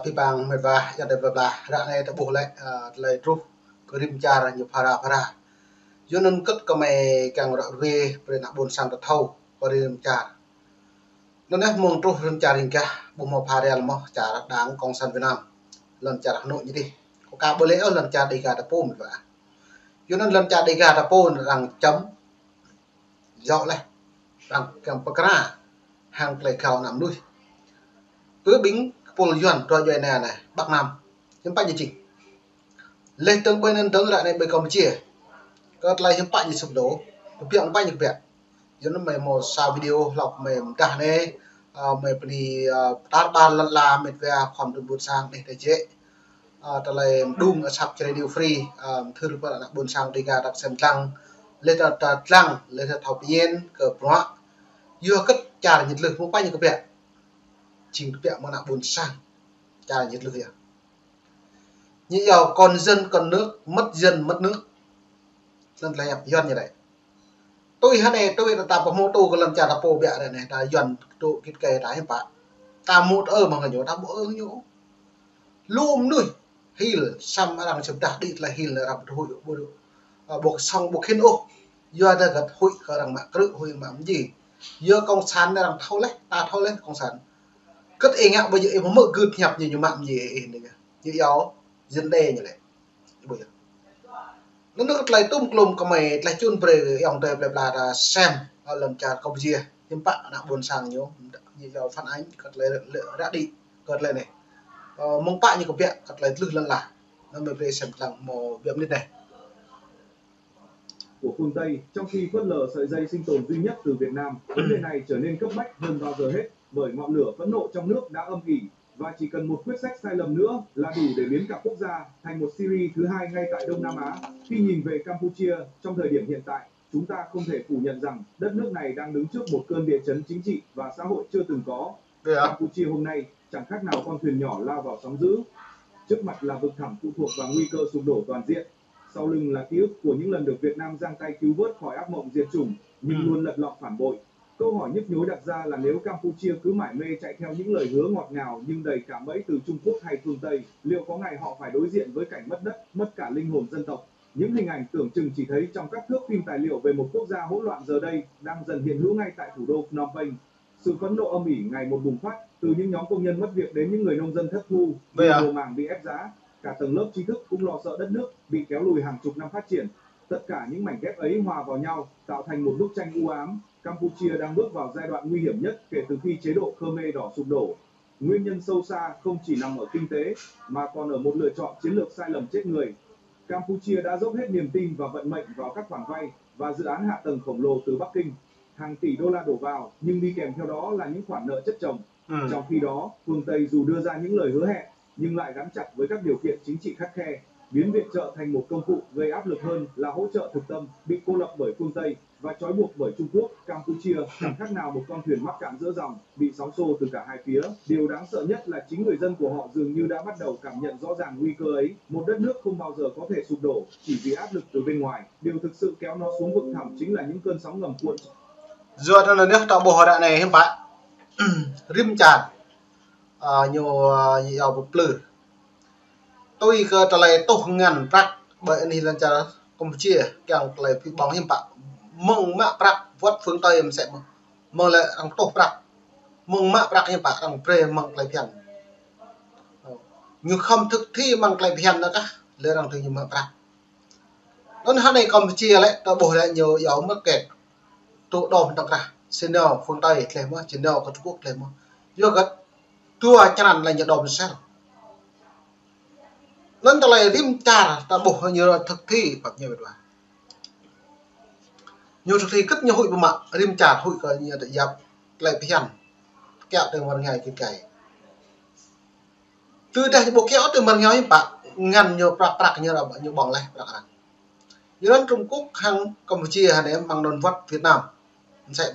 pi bang meva ya de bla ra này ta bu lại tru ko rim cha như para yo nun kat ka mai kang ra ve pre na bon sang ta thau ko rim cha nó nè mong tru rim cha ring ka bu mo pha mo cha dang kong san Việt Nam lần cha nội như đi có cả bơ lẽ lần cha đi gà ta pom vậy yo nun lần cha đi gà ta pom rằng chấm dạo này rằng cầm pakra hàng plei khao nằm nuôi cứ bính pol yuan rồi vậy này Bắc Nam hiếm bạch như chị lên tương bên lên tương lại này bên Campuchia có lại hiếm bạch như sụp đổ biện bạch như vậy giờ nó mày một sao video lọc mày cả này mày đi tát ban là mày về khoảng được buôn sang để thấy chế ta lại đung ở sập chơi radio free thưa được bạn buôn sang đi gà đặt xem trăng lên ta trăng lên ta thọc yên cờ đó vừa cất trả nhiệt lực một bạch như vậy chính việc mà buôn sang trả nhiệt lực như giàu còn dân còn nước mất dân mất nước nên là dân như vậy tôi này tôi là tập mô tô có lần trả tập bộ bẹ này là dần tụ kít kề đá hiệp bạn ta một mà người nhổ ta bộ nhổ lùm nuôi hil xăm đang chụp đạt đi là hil là làm hội bộ xong bộ khiên ô do ta gật hội có rằng mạng cự hội mạng gì do công sản đang thâu lấy ta thâu lên công sản cất anh ạ bây giờ em mở cướp nhập như mạng gì như gió dân đê như này bây giờ nó nước lại tung lùm có mày lại chun về ông tề là xem lần trả Campuchia nhưng bạn đã buồn sang nhiều như giàu phản ánh cất lại đã đi cất lại này mong bạn như có việc cất lại lư lần là nó mới về xem rằng mò việc lên này của phương Tây trong khi phớt lờ sợi dây sinh tồn duy nhất từ Việt Nam. Vấn đề này trở nên cấp bách hơn bao giờ hết bởi ngọn lửa phẫn nộ trong nước đã âm ỉ và chỉ cần một quyết sách sai lầm nữa là đủ để biến cả quốc gia thành một Syria thứ hai ngay tại Đông Nam Á. Khi nhìn về Campuchia trong thời điểm hiện tại, chúng ta không thể phủ nhận rằng đất nước này đang đứng trước một cơn địa chấn chính trị và xã hội chưa từng có. Campuchia hôm nay chẳng khác nào con thuyền nhỏ lao vào sóng dữ. Trước mặt là vực thẳm phụ thuộc và nguy cơ sụp đổ toàn diện. Sau lưng là ký ức của những lần được Việt Nam giang tay cứu vớt khỏi ác mộng diệt chủng nhưng luôn lật lọng phản bội. Câu hỏi nhức nhối đặt ra là nếu Campuchia cứ mải mê chạy theo những lời hứa ngọt ngào nhưng đầy cạm bẫy từ Trung Quốc hay phương Tây, liệu có ngày họ phải đối diện với cảnh mất đất, mất cả linh hồn dân tộc? Những hình ảnh tưởng chừng chỉ thấy trong các thước phim tài liệu về một quốc gia hỗn loạn giờ đây đang dần hiện hữu ngay tại thủ đô Phnom Penh. Sự phẫn nộ âm ỉ ngày một bùng phát, từ những nhóm công nhân mất việc đến những người nông dân thất thu, mùa màng bị ép giá, cả tầng lớp trí thức cũng lo sợ đất nước bị kéo lùi hàng chục năm phát triển. Tất cả những mảnh ghép ấy hòa vào nhau tạo thành một bức tranh u ám. Campuchia đang bước vào giai đoạn nguy hiểm nhất kể từ khi chế độ Khmer Đỏ sụp đổ. Nguyên nhân sâu xa không chỉ nằm ở kinh tế mà còn ở một lựa chọn chiến lược sai lầm chết người. Campuchia đã dốc hết niềm tin và vận mệnh vào các khoản vay và dự án hạ tầng khổng lồ từ Bắc Kinh. Hàng tỷ đô la đổ vào nhưng đi kèm theo đó là những khoản nợ chất chồng. Trong khi đó, phương Tây dù đưa ra những lời hứa hẹn nhưng lại gắn chặt với các điều kiện chính trị khắt khe, biến viện trợ thành một công cụ gây áp lực hơn là hỗ trợ thực tâm bị cô lập bởi phương Tây và trói buộc bởi Trung Quốc. Campuchia chẳng khác nào một con thuyền mắc cạn giữa dòng, bị sóng xô từ cả hai phía. Điều đáng sợ nhất là chính người dân của họ dường như đã bắt đầu cảm nhận rõ ràng nguy cơ ấy. Một đất nước không bao giờ có thể sụp đổ chỉ vì áp lực từ bên ngoài. Điều thực sự kéo nó xuống vực thẳm chính là những cơn sóng ngầm cuộn. Dựa theo là nước tạo bộ đại này hiện bạn rim chàn nhiều giàu bục lử tôi cơ trả lời tổ ngàn prakbởi nên là trả Campuchia càng lời phi bóng hiện bạn mong mạ prak vót phương Tây em sẽ mong lại ăn tổ prak mong mạ prak hiện bạn ăn pre mong lại phiền nhưng không thực thi mong lại phiền nữa cả lên ăn từ nhiều mạ prak nên hôm nay Campuchia lại tạo bộ lại nhiều giàu mất kẹt tụ đồn đặc ra xin đâu phương Tây làm mà xin đâu có Trung Quốc làm mà do gật tua cho nên là nhiệt độ sẽ nên ta lại rim trà ta bộ nhiều thực thi hoặc nhiều vậy nhiều thực thi rất nhiều hội của mạng rim trà hội có nhiều để dập lại phiền kẹo từ một ngày kia cày từ đây bộ kéo từ một ngày bạn ngăn nhiều bạc như là nhiều bỏng này như nên Trung Quốc hàng Campuchia hàng em bằng đồn vắt Việt Nam sẽ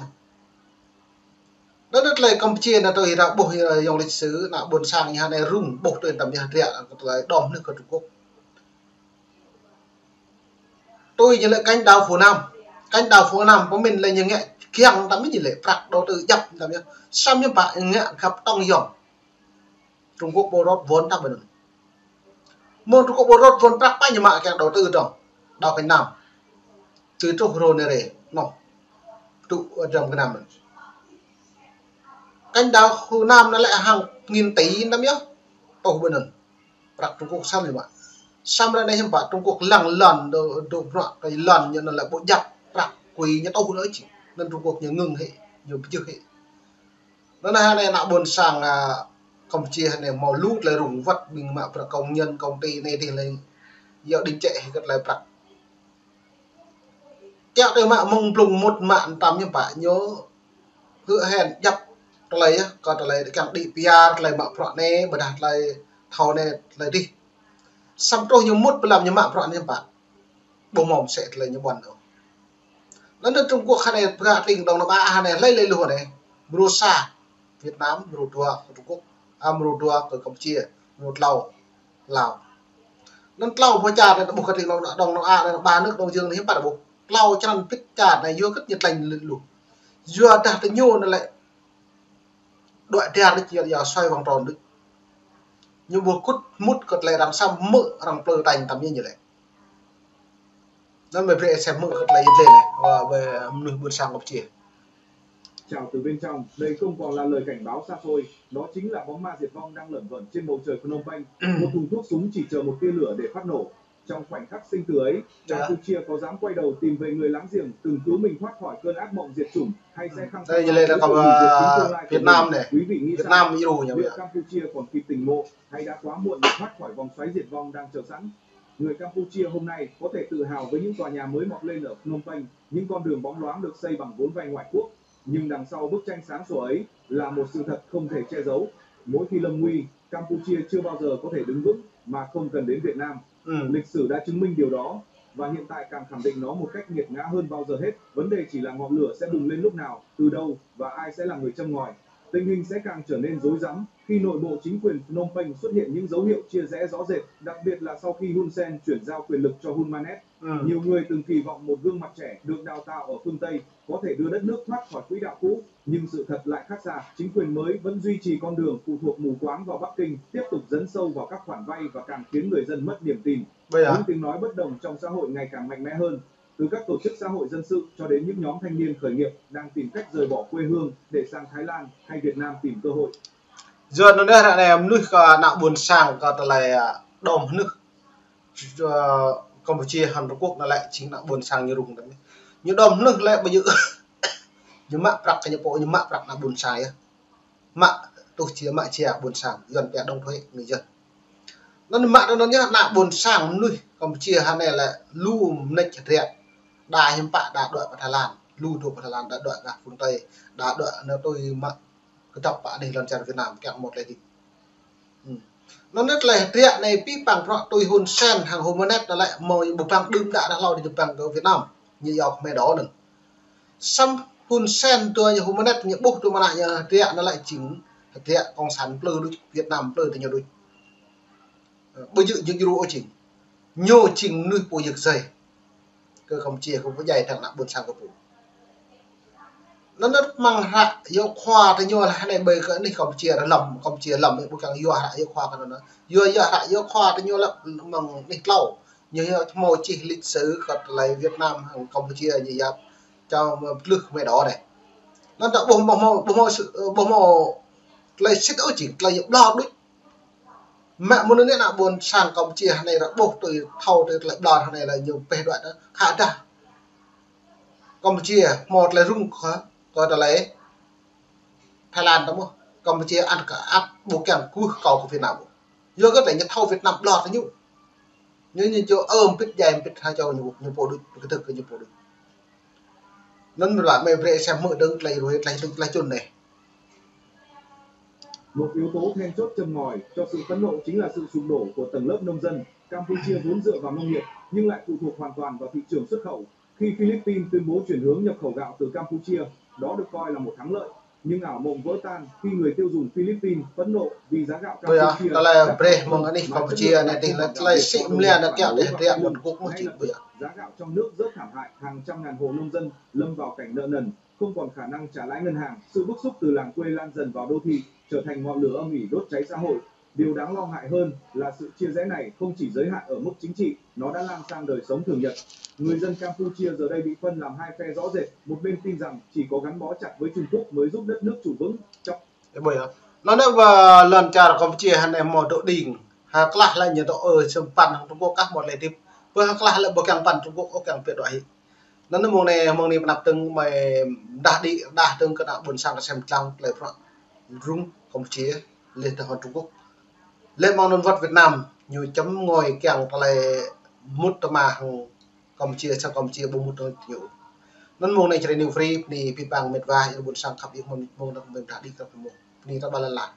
đất này Campuchia là tôi đã bộ dòng lịch sử là buồn sang nhà này rung bộ từ tầm nhà rẻ lại đom nước của Trung Quốc. Tôi như là cánh đào phố Nam của mình là như nghệ kiang tắm gì lệ phạt đầu tư dập tầm như xăm như bạn nghệ gặp tông dòng Trung Quốc bố rót vốn tắc bình môn Trung Quốc bố rót vốn tắc bao nhiêu mạng càng đầu tư trong đào cái nằm từ trục rồi này nó tụ ở trong cái nằm canh đào khu Nam nó lại hàng nghìn tỷ năm nhá tàu bình bạc Trung Quốc xong rồi bạn xong ra đây hiện tại Trung Quốc lần lần đồ cái lần như là bộ giặc bạc quỳ như tàu nữa chỉ nên Trung Quốc như ngừng hệ nhiều chưa hệ nó này nào buồn sang Campuchia này màu lút lại rủng vật mình mà công nhân công ty này thì lại giờ đình trệ rất là bạc kéo từ mạng mông lùng một mạng tầm như bạn nhớ hứa hẹn dập lấy còn lấy càng đi PR lấy mạng phọ này mà đạt lấy thầu này lấy đi xong tôi như mút làm như mạng phọ như bạn bộ mỏng sẽ lấy như bọn đâu lần đến Trung Quốc này gạt tình đồng là ba này lấy luôn này Brosa Việt Nam Brotua Trung Quốc Brotua của Campuchia một Lào nên Lào phải trả này một cái tình đồng là ba nước đông dương thì bạn bộ Lào cho nên tích trả này vô rất nhiệt lành luôn vừa đạt tới nhiều nó lại đội đèn đi chia giờ xoay vòng tròn được nhưng vừa cút mút cột lại làm sao mỡ rằng plơ đành tầm như vậy nên mình phải xem mỡ cột lại lên này và về nửa buổi sáng ngọc chia chào từ bên trong đây không còn là lời cảnh báo xa xôi, đó chính là bóng ma diệt vong đang lởn vởn trên bầu trời Phnom Penh. Một thùng thuốc súng chỉ chờ một tia lửa để phát nổ. Trong khoảnh khắc sinh tử ấy, Campuchia có dám quay đầu tìm về người láng giềng từng cứu mình thoát khỏi cơn ác mộng diệt chủng, hay sẽ khăng đây là còn Việt Nam này, quý vị nghĩ Việt sao? Nam ý đồ nhỉ? Liệu Campuchia còn kịp tỉnh ngộ hay đã quá muộn để thoát khỏi vòng xoáy diệt vong đang chờ sẵn? Người Campuchia hôm nay có thể tự hào với những tòa nhà mới mọc lên ở Phnom Penh, những con đường bóng loáng được xây bằng vốn vay ngoại quốc. Nhưng đằng sau bức tranh sáng sủa ấy là một sự thật không thể che giấu. Mỗi khi lâm nguy, Campuchia chưa bao giờ có thể đứng vững mà không cần đến Việt Nam. Lịch sử đã chứng minh điều đó và hiện tại càng khẳng định nó một cách nghiệt ngã hơn bao giờ hết. Vấn đề chỉ là ngọn lửa sẽ bùng lên lúc nào, từ đâu và ai sẽ là người châm ngòi. Tình hình sẽ càng trở nên rối rắm khi nội bộ chính quyền Phnom Penh xuất hiện những dấu hiệu chia rẽ rõ rệt, đặc biệt là sau khi Hun Sen chuyển giao quyền lực cho Hun Manet. Nhiều người từng kỳ vọng một gương mặt trẻ được đào tạo ở phương Tây có thể đưa đất nước thoát khỏi quỹ đạo cũ, nhưng sự thật lại khác xa. Chính quyền mới vẫn duy trì con đường phụ thuộc mù quáng vào Bắc Kinh, tiếp tục dấn sâu vào các khoản vay và càng khiến người dân mất niềm tin. Những tiếng nói bất đồng trong xã hội ngày càng mạnh mẽ hơn, từ các tổ chức xã hội dân sự cho đến những nhóm thanh niên khởi nghiệp đang tìm cách rời bỏ quê hương để sang Thái Lan hay Việt Nam tìm cơ hội. Giờ nó đây là em nước nạo buồn sang có là đom nước Campuchia Hàn Quốc nó lại chính là buồn sang như rùng đấy như đom nước lại bây giờ như mạ bạc cái bộ như mạ bạc là buồn sai mạ tôi chỉ mạ chè buồn sang gần kẻ đông thuế người dân nó mạ nó nhá nạo buồn sang nuôi Campuchia Hàn này là lu nịch thiệt đài hiểm bạ đã đợi vào Thái Lan lu thuộc vào Thái Lan đã đợi cả phương Tây đã đợi nếu tôi mạ cái tập bạn này lần chào Việt Nam kẹo một này thì nó rất là triện này pi bằng họ tôi Hun Sen hàng Homonet nó lại mời một bằng đương đã lo đi được bằng ở Việt Nam như dọc mẹ đó đừng xong Hun Sen tôi như Homonet những bốc tôi mà lại triện nó lại chính triện con sắn plơ Việt Nam plơ thì nhiều đôi bây giờ những euro chính nhiều trình nuôi bồi dược dày cơ không chia không có dày thằng nào buồn sang cái phụ nó mang hạ yêu khoa thì nhiều là này bây cái này không chia lầm một càng yêu hạ yêu khoa cái nó yêu hạ yêu khoa thì nhiều là bằng lịch lâu như môi chỉ lịch sử gặp lại Việt Nam hàng Campuchia như vậy cho lực về đó này nó đã bộ mồ lấy xích ở chỉ là dụng lo đúng mẹ muốn nói là buồn sang Campuchia này là buộc từ thâu từ lại đòn này là nhiều về đoạn đó khá đa Campuchia một là rung khó tôi đã lấy Thái Lan đúng không? Campuchia ăn cả áp bộ kèm cú cầu của Việt Nam vô cái này thâu Việt Nam lọt thế như chỗ biết dày biết hai châu như bộ được cái thực như bộ được nên là mày về xem mở đơn lấy rồi lấy chôn này một yếu tố then chốt châm ngòi cho sự phẫn nộ chính là sự sụp đổ của tầng lớp nông dân. Campuchia vốn dựa vào nông nghiệp nhưng lại phụ thuộc hoàn toàn vào thị trường xuất khẩu. Khi Philippines tuyên bố chuyển hướng nhập khẩu gạo từ Campuchia, đó được coi là một thắng lợi. Nhưng ảo mộng vỡ tan khi người tiêu dùng Philippines phẫn nộ vì giá gạo Campuchia đó là bre mong anh Campuchia này thì lại xịn liền là kẹo để riêng một quốc một chỉ bữa giá gạo trong nước rất thảm hại, hàng trăm ngàn hộ nông dân lâm vào cảnh nợ nần, không còn khả năng trả lãi ngân hàng. Sự bức xúc từ làng quê lan dần vào đô thị, trở thành ngọn lửa âm ỉ đốt cháy xã hội. Điều đáng lo ngại hơn là sự chia rẽ này không chỉ giới hạn ở mức chính trị, nó đã lan sang đời sống thường nhật. Người dân Campuchia giờ đây bị phân làm hai phe rõ rệt, một bên tin rằng chỉ có gắn bó chặt với Trung Quốc mới giúp đất nước trụ vững. Bởi nó nếu mà lần trả Campuchia hắn em một độ đỉnh hạt là như độ ở sông pan Trung Quốc các một lệ tiếp với hạt là bộ càng pan Trung Quốc có càng tuyệt đối nó mong này nạp từng mà đã từng cái nào buồn sang là xem trăng lại rung Campuchia lên từ Trung Quốc lên mong non vật Việt Nam nhiều chấm ngồi càng lại mút mà Campuchia sang Campuchia bung mút nhiều nên mong này chơi new free ni pipang medva yang buồn sang khắp những mong được mình đã đi gặp một ni ta ba lần lại